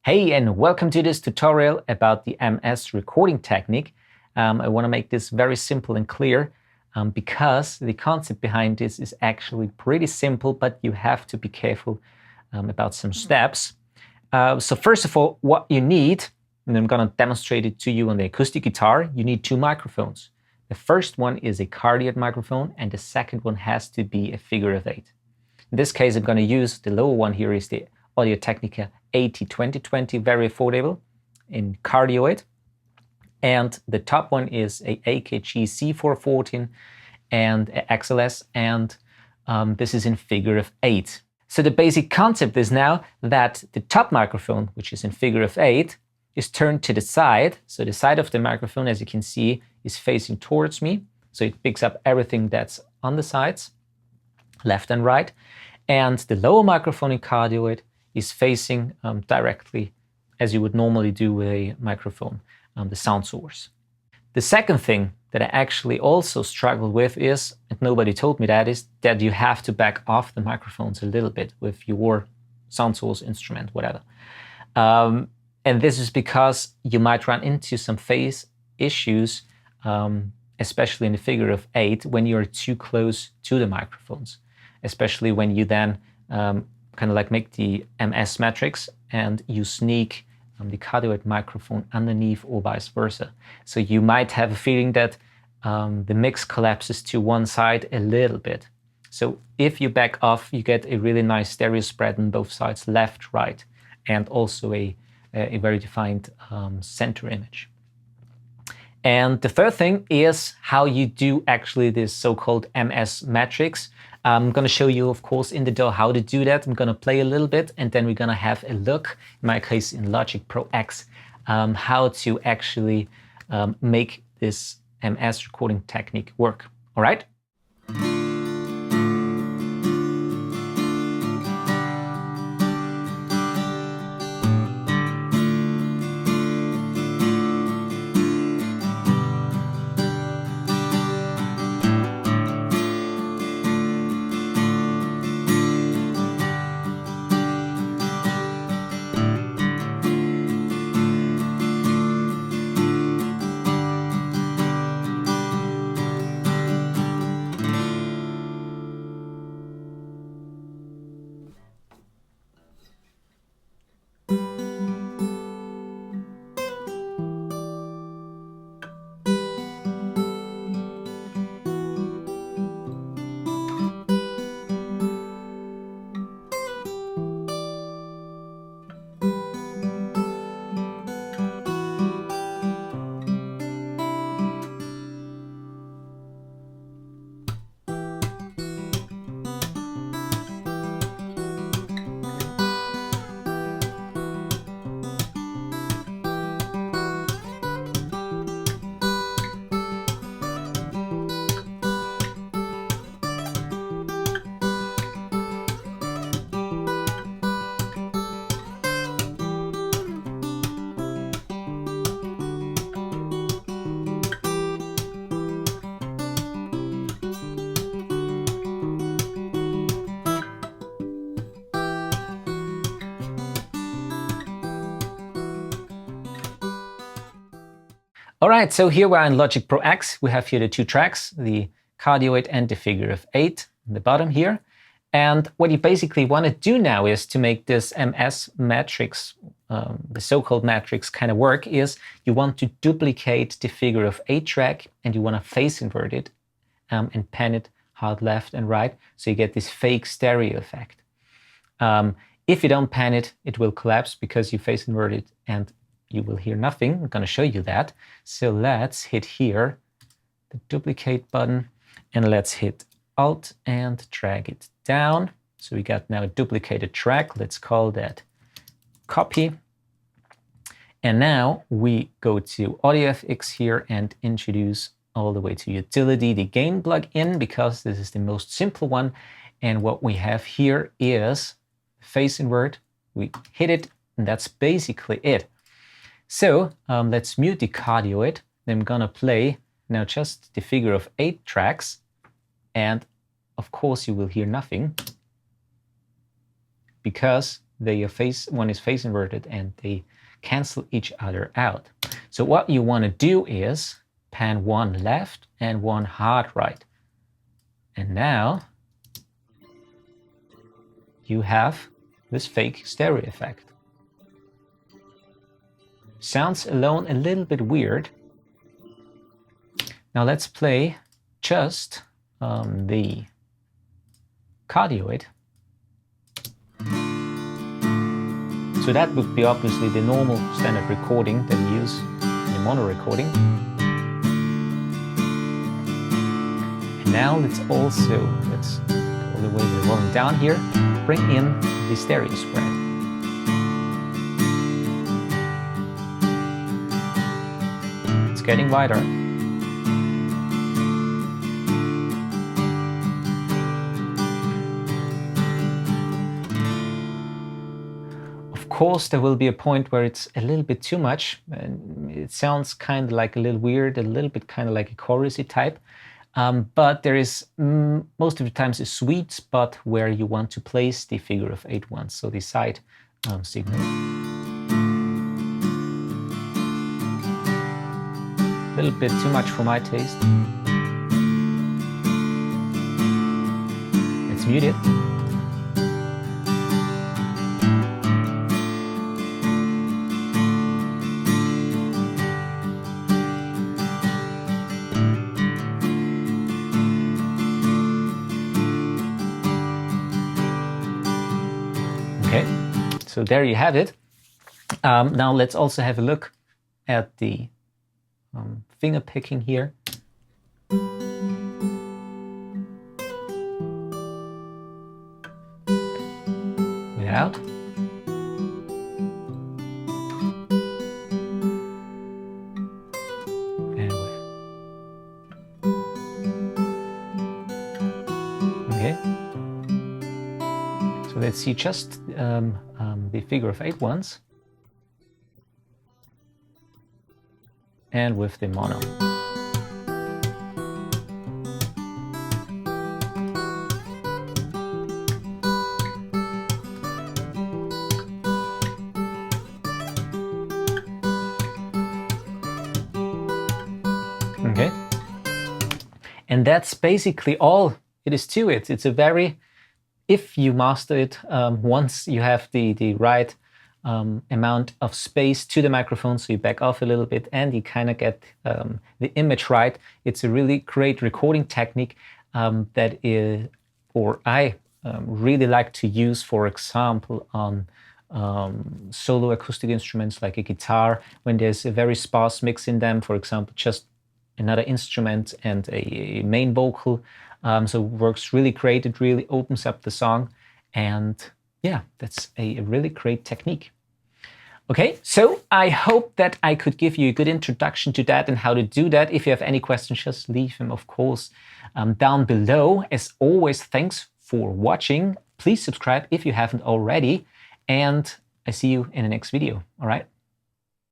Hey, and welcome to this tutorial about the MS recording technique. I want to make this very simple and clear because the concept behind this is actually pretty simple, but you have to be careful about some steps. So first of all, what you need, and I'm going to demonstrate it to you on the acoustic guitar, you need two microphones. The first one is a cardioid microphone, and the second one has to be a figure of 8. In this case, I'm going to use the lower one here is the Audio-Technica AT2020, very affordable in cardioid. And the top one is a AKG C414 and a XLS, and this is in figure of 8. So the basic concept is now that the top microphone, which is in figure of 8, is turned to the side. So the side of the microphone, as you can see, is facing towards me. So it picks up everything that's on the sides, left and right. And the lower microphone in cardioid is facing directly, as you would normally do with a microphone, the sound source. The second thing that I actually also struggled with is, and nobody told me that, is that you have to back off the microphones a little bit with your sound source instrument, whatever. And this is because you might run into some phase issues, especially in the figure of 8, when you're too close to the microphones, especially when you then kind of like make the MS matrix and you sneak the cardioid microphone underneath or vice versa. So you might have a feeling that the mix collapses to one side a little bit. So if you back off, you get a really nice stereo spread on both sides, left, right, and also a very defined center image. And the third thing is how you do actually this so-called MS matrix. I'm going to show you, of course, in the DAW how to do that. I'm going to play a little bit, and then we're going to have a look, in my case in Logic Pro X, how to actually make this MS recording technique work. All right? All right, so here we are in Logic Pro X. We have here the two tracks, the cardioid and the figure of 8 on the bottom here. And what you basically want to do now is to make this MS matrix, the so-called matrix kind of work, is you want to duplicate the figure of 8 track and you want to phase invert it and pan it hard left and right, so you get this fake stereo effect. If you don't pan it, it will collapse because you phase invert it and you will hear nothing. I'm going to show you that. So let's hit here, the duplicate button, and let's hit Alt and drag it down. So we got now a duplicated track. Let's call that copy. And now we go to Audio FX here and introduce all the way to utility the gain plugin, because this is the most simple one. And what we have here is phase invert. We hit it, and that's basically it. So let's mute the cardioid. I'm gonna play now just the figure of 8 tracks, and of course you will hear nothing because one is phase inverted and they cancel each other out. So what you want to do is pan one left and one hard right. And now you have this fake stereo effect. Sounds alone a little bit weird. Now let's play just the cardioid. So that would be obviously the normal standard recording that we use in the mono recording. And now let's go all the way to the volume down here, bring in the stereo spread. It's getting wider. Of course, there will be a point where it's a little bit too much, and it sounds kind of like a little weird, a little bit kind of like a chorusy type. But there is most of the times a sweet spot where you want to place the figure of 8 ones, so the side signal. A little bit too much for my taste. It's muted. Okay, so there you have it. Now let's also have a look at the finger picking here. Without. And with. Okay. So let's see just the figure of 8 ones. And with the mono. Okay. And that's basically all it is to it. It's a very, if you master it, once you have the right amount of space to the microphone, so you back off a little bit and you kind of get the image right. It's a really great recording technique that is, or I really like to use, for example, on solo acoustic instruments like a guitar, when there's a very sparse mix in them, for example, just another instrument and a main vocal. So it works really great. It really opens up the song. And yeah, that's a really great technique. Okay, so I hope that I could give you a good introduction to that and how to do that. If you have any questions, just leave them, of course, down below. As always, thanks for watching. Please subscribe if you haven't already. And I see you in the next video. All right.